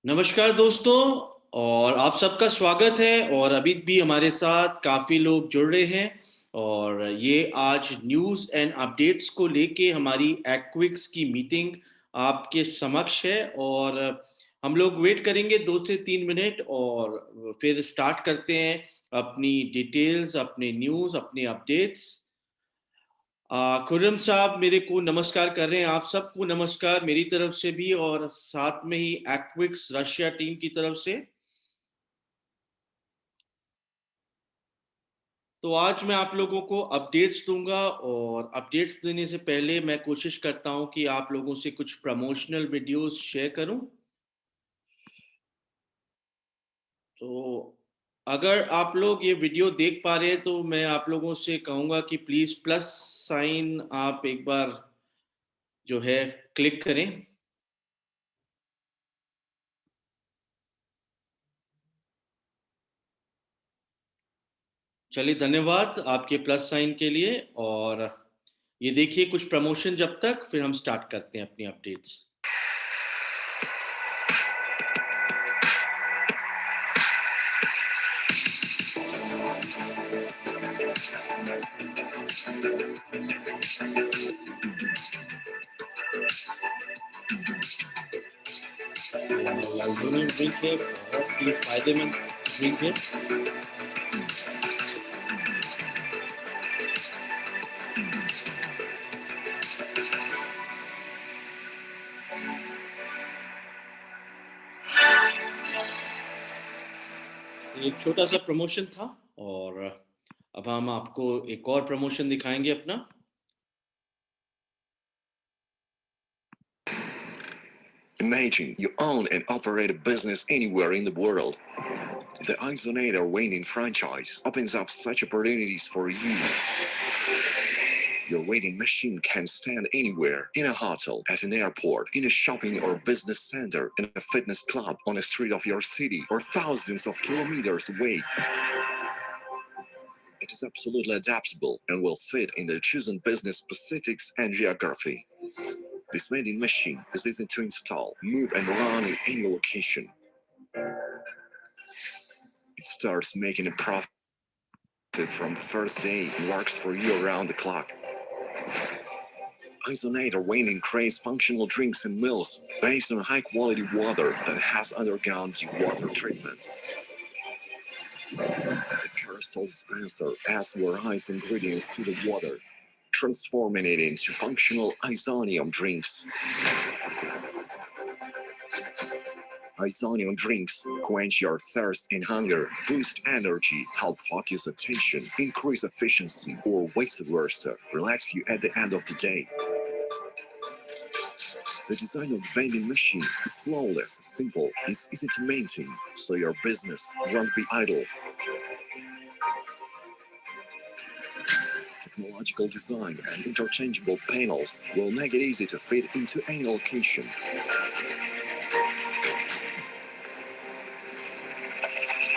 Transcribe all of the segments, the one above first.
नमस्कार दोस्तों। और आप सबका स्वागत है। और अभी भी हमारे साथ काफ़ी लोग जुड़ रहे हैं। और ये आज न्यूज़ एंड अपडेट्स को लेके हमारी एक्विक्स की मीटिंग आपके समक्ष है। और हम लोग वेट करेंगे 2 से 3 मिनट और फिर स्टार्ट करते हैं अपनी डिटेल्स, अपने न्यूज़, अपने अपडेट्स। खुर्रम साहब मेरे को नमस्कार कर रहे हैं। आप सबको नमस्कार मेरी तरफ से भी और साथ में ही एक्विक्स रशिया टीम की तरफ से। तो आज मैं आप लोगों को अपडेट्स दूंगा और अपडेट्स देने से पहले मैं कोशिश करता हूं कि आप लोगों से कुछ प्रमोशनल वीडियोस शेयर करूं। तो अगर आप लोग ये वीडियो देख पा रहे हैं तो मैं आप लोगों से कहूंगा कि प्लीज प्लस साइन आप एक बार जो है क्लिक करें। चलिए, धन्यवाद आपके प्लस साइन के लिए। और ये देखिए कुछ प्रमोशन, जब तक फिर हम स्टार्ट करते हैं अपनी अपडेट्स। लाइजोनियम ड्रिंक है, बहुत ही फायदेमंद ड्रिंक है। एक छोटा सा प्रमोशन था और अब हम आपको एक और प्रमोशन दिखाएंगे अपना। Imagine you own and operate a business anywhere in the world. The Isonator Weighing franchise opens up such opportunities for you. Your weighing machine can stand anywhere, in a hotel, at an airport, in a shopping or business center, in a fitness club, on a street of your city, or thousands of kilometers away. It is absolutely adaptable and will fit in the chosen business specifics and geography. This vending machine is easy to install, move and run in any location. It starts making a profit from the first day and works for you around the clock. Isonator Weighing creates functional drinks and meals based on high quality water that has undergone dewater treatment. The carousel dispenser adds more ice ingredients to the water, transforming it into functional isonium drinks. Isonium drinks quench your thirst and hunger, boost energy, help focus attention, increase efficiency, or vice versa, relax you at the end of the day. The design of the vending machine is flawless, simple, it's easy to maintain, so your business won't be idle. Technological design and interchangeable panels will make it easy to fit into any location.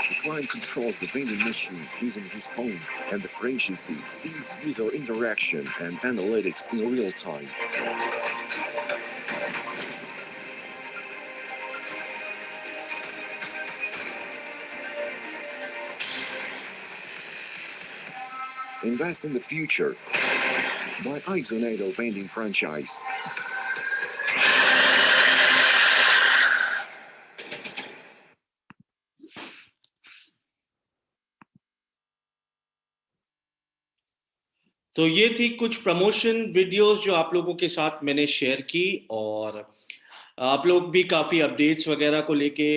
The client controls the vending machine using his phone, and the franchisee sees user interaction and analytics in real time. Invest in the future. Buy Isonator Vending franchise. तो ये थी कुछ promotion videos जो आप लोगों के साथ मैंने शेयर की। और आप लोग भी काफ़ी अपडेट्स वगैरह को लेके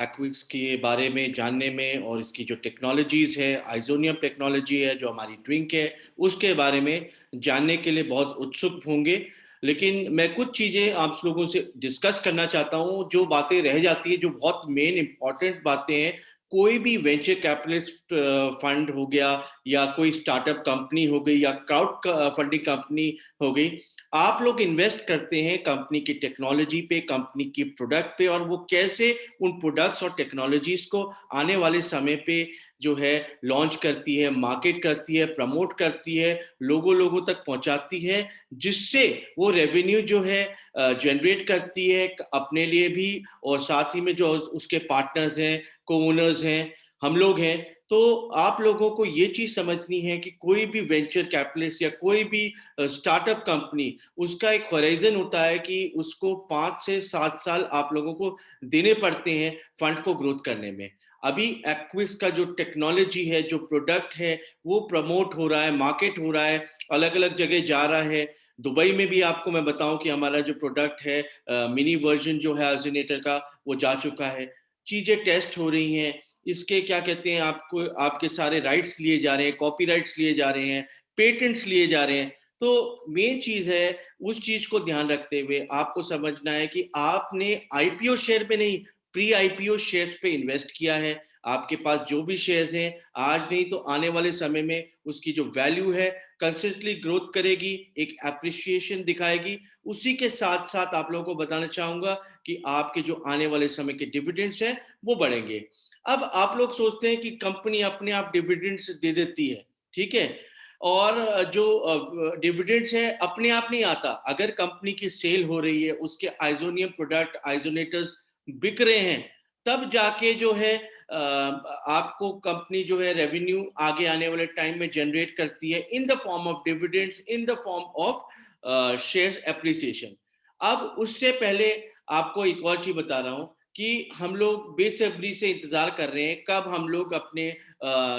एक्विक्स के बारे में जानने में और इसकी जो टेक्नोलॉजीज़ है, आइजोनियम टेक्नोलॉजी है जो हमारी ड्रिंक है, उसके बारे में जानने के लिए बहुत उत्सुक होंगे। लेकिन मैं कुछ चीज़ें आप लोगों से डिस्कस करना चाहता हूँ, जो बातें रह जाती है, जो बहुत मेन इंपॉर्टेंट बातें हैं। कोई भी वेंचर कैपिटलिस्ट फंड हो गया या कोई स्टार्टअप कंपनी हो गई या क्राउड फंडिंग कंपनी हो गई, आप लोग इन्वेस्ट करते हैं कंपनी की टेक्नोलॉजी पे, कंपनी की प्रोडक्ट पे, और वो कैसे उन प्रोडक्ट्स और टेक्नोलॉजीज को आने वाले समय पे जो है लॉन्च करती है, मार्केट करती है, प्रमोट करती है, लोगों तक पहुंचाती है, जिससे वो रेवेन्यू जो है जनरेट करती है अपने लिए भी, और साथ ही में जो उसके पार्टनर्स हैं, को ओनर्स हैं, हम लोग हैं। तो आप लोगों को ये चीज समझनी है कि कोई भी वेंचर कैपिटलिस्ट या कोई भी स्टार्टअप कंपनी, उसका एक होराइजन होता है कि उसको 5 से 7 साल आप लोगों को देने पड़ते हैं फंड को ग्रोथ करने में। अभी एक्विस का जो टेक्नोलॉजी है, जो प्रोडक्ट है, वो प्रमोट हो रहा है, मार्केट हो रहा है, अलग अलग जगह जा रहा है। दुबई में भी आपको मैं बताऊं कि हमारा जो प्रोडक्ट है, मिनी वर्जन जो है अल्जीनेटर का, वो जा चुका है। चीजें टेस्ट हो रही हैं, इसके क्या कहते हैं, आपको आपके सारे राइट्स लिए जा रहे हैं, कॉपी राइट्स लिए जा रहे हैं, पेटेंट्स लिए जा रहे हैं। तो मेन चीज है, उस चीज को ध्यान रखते हुए आपको समझना है कि आपने आईपीओ शेयर पे नहीं, प्री आईपीओ शेयर्स पे इन्वेस्ट किया है। आपके पास जो भी शेयर्स हैं, आज नहीं तो आने वाले समय में उसकी जो वैल्यू है कंसिस्टेंटली ग्रोथ करेगी, एक एप्रिसिएशन दिखाएगी। उसी के साथ साथ आप लोगों को बताना चाहूंगा कि आपके जो आने वाले समय के डिविडेंड्स हैं वो बढ़ेंगे। अब आप लोग सोचते हैं कि कंपनी अपने आप डिविडेंड्स दे देती है, ठीक है, और जो डिविडेंड्स है अपने आप नहीं आता। अगर कंपनी की सेल हो रही है, उसके आइसोनियम प्रोडक्ट, आइसोनेटर्स बिक रहे हैं, तब जाके जो है आपको कंपनी जो है रेवेन्यू आगे आने वाले टाइम में जनरेट करती है in the form of dividends, in the form of shares appreciation. अब उससे पहले आपको एक और चीज बता रहा हूं कि हम लोग बेसब्री से इंतजार कर रहे हैं कब हम लोग अपने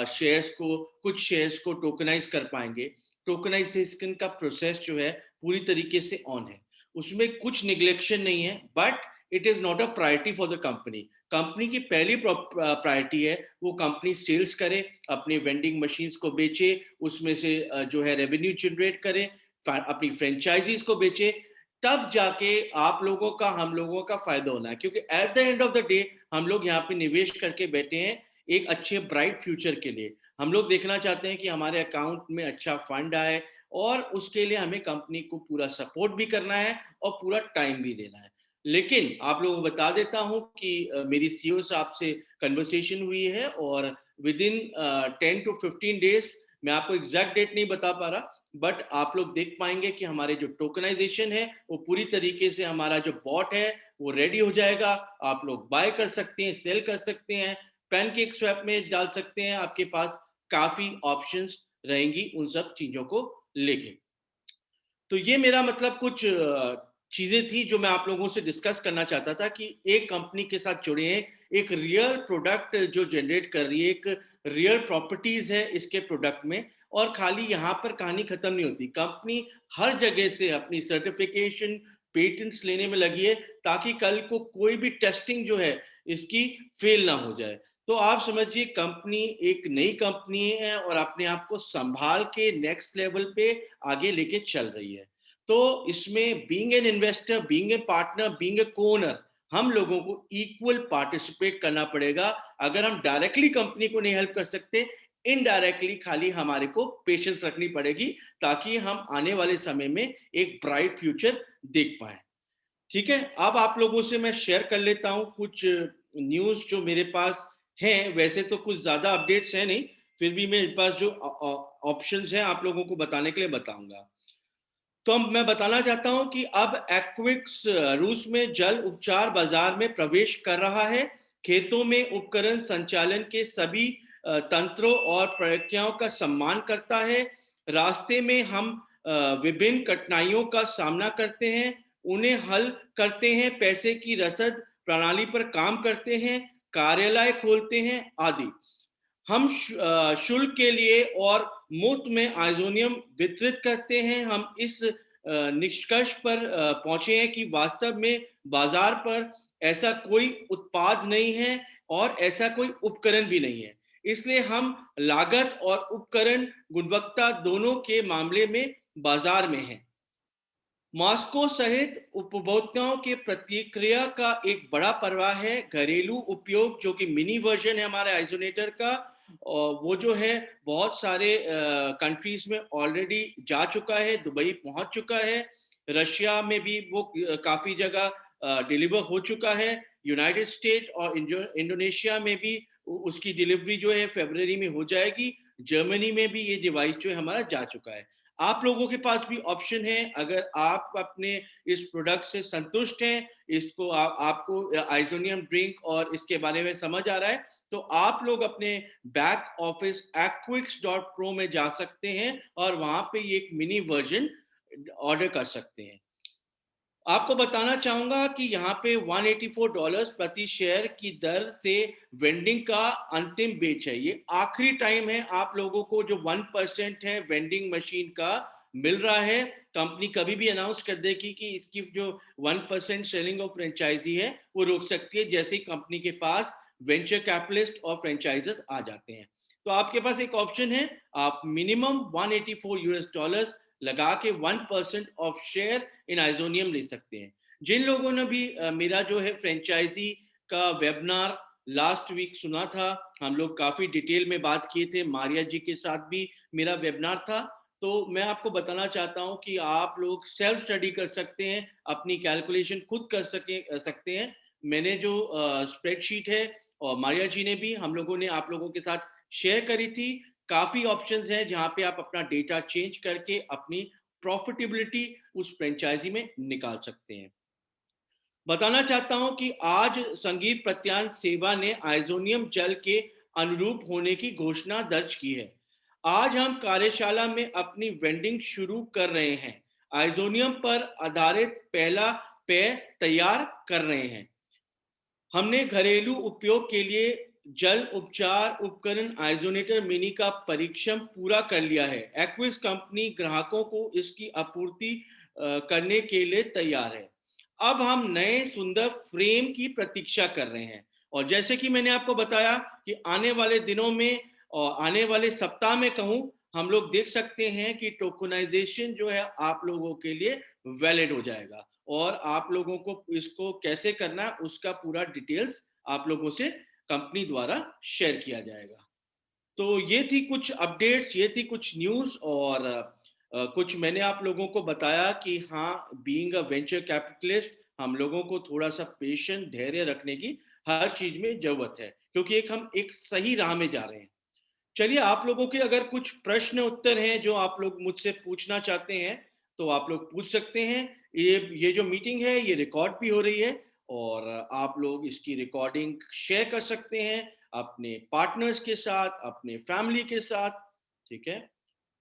शेयर्स को, कुछ शेयर्स को टोकनाइज कर पाएंगे। टोकनाइजेशन का प्रोसेस जो है पूरी तरीके से ऑन है, उसमें कुछ निग्लेक्शन नहीं है, but it is not a priority for the company. Company की पहली प्रायोरिटी है वो कंपनी सेल्स करे, अपने वेंडिंग मशीन्स को बेचे, उसमें से जो है रेवेन्यू जनरेट करे, अपनी फ्रेंचाइजीज को बेचे, तब जाके आप लोगों का, हम लोगों का फायदा होना है। क्योंकि at the end of the day हम लोग यहाँ पे निवेश करके बैठे हैं एक अच्छे ब्राइट फ्यूचर के लिए। हम लोग देखना चाहते हैं कि हमारे अकाउंट में अच्छा फंड आए, और उसके लिए हमें कंपनी को पूरा सपोर्ट भी करना है और पूरा टाइम भी देना है। लेकिन आप लोगों को बता देता हूं कि मेरी सीईओ साहब से कन्वर्सेशन हुई है, और विद इन 10 to 15 days, मैं आपको एग्जैक्ट डेट नहीं बता पा रहा, बट आप लोग देख पाएंगे कि हमारे जो टोकनाइजेशन है वो पूरी तरीके से, हमारा जो बॉट है वो रेडी हो जाएगा। आप लोग बाय कर सकते हैं, सेल कर सकते हैं, पैनकेक स्वैप में डाल सकते हैं, आपके पास काफी ऑप्शंस रहेंगी उन सब चीजों को लेके। तो ये मेरा मतलब कुछ चीजें थी जो मैं आप लोगों से डिस्कस करना चाहता था कि एक कंपनी के साथ जुड़े हैं, एक रियल प्रोडक्ट जो जनरेट कर रही है, एक रियल प्रॉपर्टीज है इसके प्रोडक्ट में। और खाली यहाँ पर कहानी खत्म नहीं होती, कंपनी हर जगह से अपनी सर्टिफिकेशन, पेटेंट्स लेने में लगी है, ताकि कल को कोई भी टेस्टिंग जो है इसकी फेल ना हो जाए। तो आप समझिए कंपनी एक नई कंपनी है और अपने आप को संभाल के नेक्स्ट लेवल पे आगे लेके चल रही है। तो इसमें being an investor, being a partner, being a Conor, हम लोगों को इक्वल पार्टिसिपेट करना पड़ेगा। अगर हम डायरेक्टली कंपनी को नहीं हेल्प कर सकते, इनडायरेक्टली खाली हमारे को पेशेंस रखनी पड़ेगी, ताकि हम आने वाले समय में एक ब्राइट फ्यूचर देख पाए। ठीक है, अब आप लोगों से मैं शेयर कर लेता हूं कुछ न्यूज जो मेरे पास हैं। वैसे तो कुछ ज्यादा अपडेट्स है नहीं, फिर भी मेरे पास जो ऑप्शंस हैं आप लोगों को बताने के लिए बताऊंगा। तो मैं बताना चाहता हूं कि अब एक्विक्स रूस में जल उपचार बाजार में प्रवेश कर रहा है। खेतों में उपकरण संचालन के सभी तंत्रों और प्रक्रियाओं का सम्मान करता है। रास्ते में हम विभिन्न कठिनाइयों का सामना करते हैं, उन्हें हल करते हैं, पैसे की रसद प्रणाली पर काम करते हैं, कार्यालय खोलते हैं आदि। हम शुल्क के लिए और मुफ्त में आइसोनियम वितरित करते हैं। हम इस निष्कर्ष पर पहुंचे हैं कि वास्तव में बाजार पर ऐसा कोई उत्पाद नहीं है और ऐसा कोई उपकरण भी नहीं है। इसलिए हम लागत और उपकरण गुणवत्ता दोनों के मामले में बाजार में हैं। मॉस्को सहित उपभोक्ताओं के प्रतिक्रिया का एक बड़ा प्रवाह है। घरेलू उपयोग जो कि मिनी वर्जन है हमारे आइसोनेटर का, और वो जो है बहुत सारे कंट्रीज में ऑलरेडी जा चुका है, दुबई पहुंच चुका है, रशिया में भी वो काफी जगह डिलीवर हो चुका है, यूनाइटेड स्टेट और इंडोनेशिया में भी उसकी डिलीवरी जो है फरवरी में हो जाएगी। जर्मनी में भी ये डिवाइस जो है हमारा जा चुका है। आप लोगों के पास भी ऑप्शन है, अगर आप अपने इस प्रोडक्ट से संतुष्ट हैं, इसको आपको आइसोनियम ड्रिंक और इसके बारे में समझ आ रहा है, तो आप लोग अपने बैक ऑफिस aquix.pro में जा सकते हैं और वहां पे ये एक मिनी वर्जन ऑर्डर कर सकते हैं। आपको बताना चाहूंगा कि यहाँ पे $184 प्रति शेयर की दर से वेंडिंग का अंतिम बेच है। ये आखिरी टाइम है आप लोगों को जो 1% है वेंडिंग मशीन का मिल रहा है। कंपनी कभी भी अनाउंस कर देगी कि इसकी जो 1% सेलिंग ऑफ फ्रेंचाइजी है वो रोक सकती है, जैसे ही कंपनी के पास वेंचर कैपिटलिस्ट और फ्रेंचाइजर्स आ जाते हैं। तो आपके पास एक ऑप्शन है, आप मिनिमम $184 लगा के 1% ऑफ शेयर इन आइजोनियम ले सकते हैं। जिन लोगों ने भी मेरा जो है फ्रेंचाइजी का वेबिनार लास्ट वीक सुना था, हम लोग काफ़ी डिटेल में बात किए थे, मारिया जी के साथ भी मेरा वेबिनार था। तो मैं आपको बताना चाहता हूं कि आप लोग सेल्फ स्टडी कर सकते हैं, अपनी कैलकुलेशन खुद कर सकते हैं। मैंने जो स्प्रेडशीट है और मारिया जी ने भी, हम लोगों ने आप लोगों के साथ शेयर करी थी। काफ़ी ऑप्शंस हैं जहां पे आप अपना डेटा चेंज करके अपनी प्रॉफिटेबिलिटी उस फ्रेंचाइजी में निकाल सकते हैं। बताना चाहता हूं कि आज संगीत प्रत्यान सेवा ने आइजोनियम जल के अनुरूप होने की घोषणा दर्ज की है। आज हम कार्यशाला में अपनी वेंडिंग शुरू कर रहे हैं। आइजोनियम पर आधारित पहला पेय तैयार कर रहे हैं। हमने घरेलू उपयोग के लिए जल उपचार उपकरण आइसोनेटर मिनी का परीक्षण पूरा कर लिया है। एक्विस कंपनी ग्राहकों को इसकी आपूर्ति करने के लिए तैयार है। अब हम नए सुंदर फ्रेम की प्रतीक्षा कर रहे हैं, और जैसे कि मैंने आपको बताया कि आने वाले दिनों में और आने वाले सप्ताह में कहूं, हम लोग देख सकते हैं कि टोकनाइजेशन जो है आप लोगों के लिए वैलिड हो जाएगा, और आप लोगों को इसको कैसे करना है उसका पूरा डिटेल्स आप लोगों से कंपनी द्वारा शेयर किया जाएगा। तो ये थी कुछ अपडेट्स, ये थी कुछ न्यूज़, और कुछ मैंने आप लोगों को बताया कि हाँ, बीइंग अ वेंचर कैपिटलिस्ट हम लोगों को थोड़ा सा पेशेंस, धैर्य रखने की हर चीज में जरूरत है, क्योंकि हम एक सही राह में जा रहे हैं। चलिए, आप लोगों के अगर कुछ प्रश्न उत्तर हैं जो आप लोग मुझसे पूछना चाहते हैं, तो आप लोग पूछ सकते हैं। ये जो मीटिंग है ये रिकॉर्ड भी हो रही है, और आप लोग इसकी रिकॉर्डिंग शेयर कर सकते हैं अपने पार्टनर्स के साथ, अपने फैमिली के साथ। ठीक है,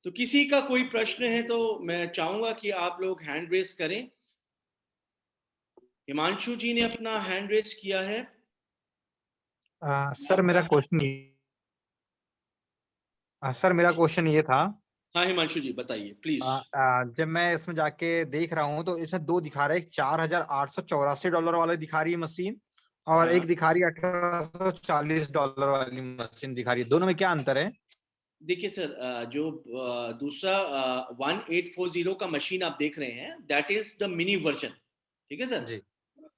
तो किसी का कोई प्रश्न है तो मैं चाहूंगा कि आप लोग हैंड रेस करें। हिमांशु जी ने अपना हैंड रेस किया है। सर मेरा क्वेश्चन सर मेरा क्वेश्चन ये था। हाँ हिमांशु जी बताइए प्लीज। जब मैं इसमें जाके देख रहा हूँ तो इसमें दो दिखा रहा है, एक $4,884 वाला दिखा रही है मशीन, और हाँ, एक दिखा रही है $1,840 वाली मशीन दिखा रही है। दोनों में क्या अंतर है? देखिए सर, जो दूसरा 1840 का मशीन आप देख रहे हैं, that is the mini version. ठीक है सर, जी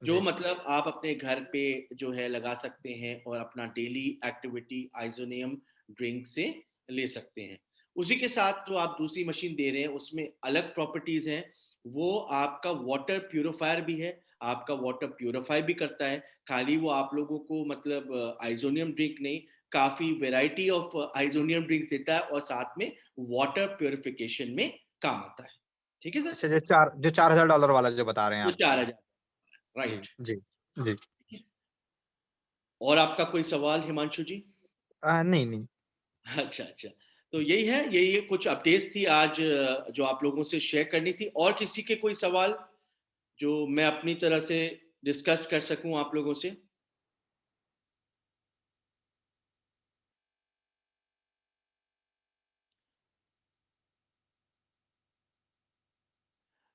जो जी मतलब आप अपने घर पे जो है लगा सकते हैं और अपना डेली एक्टिविटी आइसोनियम ड्रिंक से ले सकते हैं। उसी के साथ जो आप दूसरी मशीन दे रहे हैं उसमें अलग प्रॉपर्टीज हैं। वो आपका वाटर प्यूरिफायर भी है, आपका वाटर प्यूरिफाई भी करता है। खाली वो आप लोगों को मतलब आइसोनियम ड्रिंक नहीं, काफी वेराइटी ऑफ आइसोनियम ड्रिंक्स देता है, और साथ में वाटर प्यूरिफिकेशन में काम आता है। ठीक है सर, अच्छा, जो $4,000 वाला जो बता रहे हैं वो आप। 4,000। जी राइट। जी जी। और आपका कोई सवाल हिमांशु जी? नहीं नहीं। अच्छा अच्छा, तो यही है, यही कुछ अपडेट्स थी आज जो आप लोगों से शेयर करनी थी। और किसी के कोई सवाल जो मैं अपनी तरह से डिस्कस कर सकूं आप लोगों से?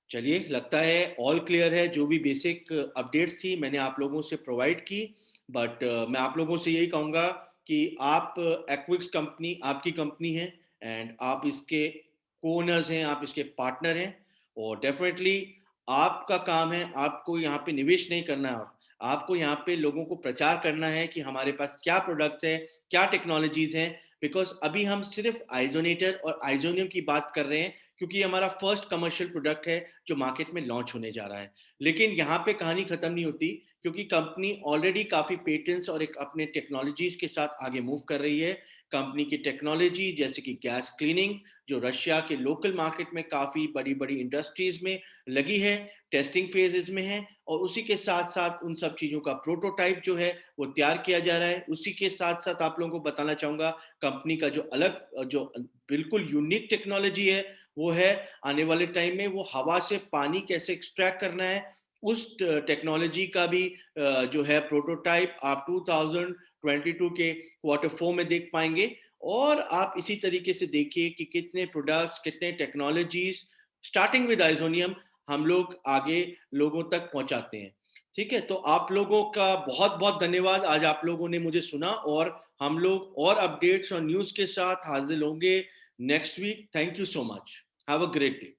चलिए, लगता है ऑल क्लियर है। जो भी बेसिक अपडेट्स थी मैंने आप लोगों से प्रोवाइड की। बट मैं आप लोगों से यही कहूँगा कि आप एक्विक्स कंपनी आपकी कंपनी है, एंड आप इसके कोनर्स हैं, आप इसके पार्टनर हैं, और डेफिनेटली आपका काम है, आपको यहाँ पे निवेश नहीं करना है, और आपको यहाँ पे लोगों को प्रचार करना है कि हमारे पास क्या प्रोडक्ट्स हैं, क्या टेक्नोलॉजीज हैं। बिकॉज अभी हम सिर्फ आइसोनेटर और आइसोनियम की बात कर रहे हैं, क्योंकि हमारा फर्स्ट कमर्शियल प्रोडक्ट है जो मार्केट में लॉन्च होने जा रहा है। लेकिन यहाँ पे कहानी खत्म नहीं होती, क्योंकि कंपनी ऑलरेडी काफी पेटेंट्स और एक अपने टेक्नोलॉजीज के साथ आगे मूव कर रही है। कंपनी की टेक्नोलॉजी जैसे कि गैस क्लीनिंग, जो रशिया के लोकल मार्केट में काफी बड़ी बड़ी इंडस्ट्रीज में लगी है, टेस्टिंग फेजेस में है, और उसी के साथ साथ उन सब चीजों का प्रोटोटाइप जो है वो तैयार किया जा रहा है। उसी के साथ साथ आप लोगों को बताना चाहूंगा, कंपनी का जो अलग जो बिल्कुल यूनिक टेक्नोलॉजी है वो है, आने वाले टाइम में वो हवा से पानी कैसे एक्सट्रैक्ट करना है, उस टेक्नोलॉजी का भी जो है प्रोटोटाइप आप 2022 के Q4 में देख पाएंगे। और आप इसी तरीके से देखिए कि कितने प्रोडक्ट्स, कितने टेक्नोलॉजीज स्टार्टिंग विद आइजोनियम हम लोग आगे लोगों तक पहुंचाते हैं। ठीक है, तो आप लोगों का बहुत बहुत धन्यवाद, आज आप लोगों ने मुझे सुना, और हम लोग और अपडेट्स और न्यूज के साथ हाजिर होंगे next week. Thank you so much, have a great day.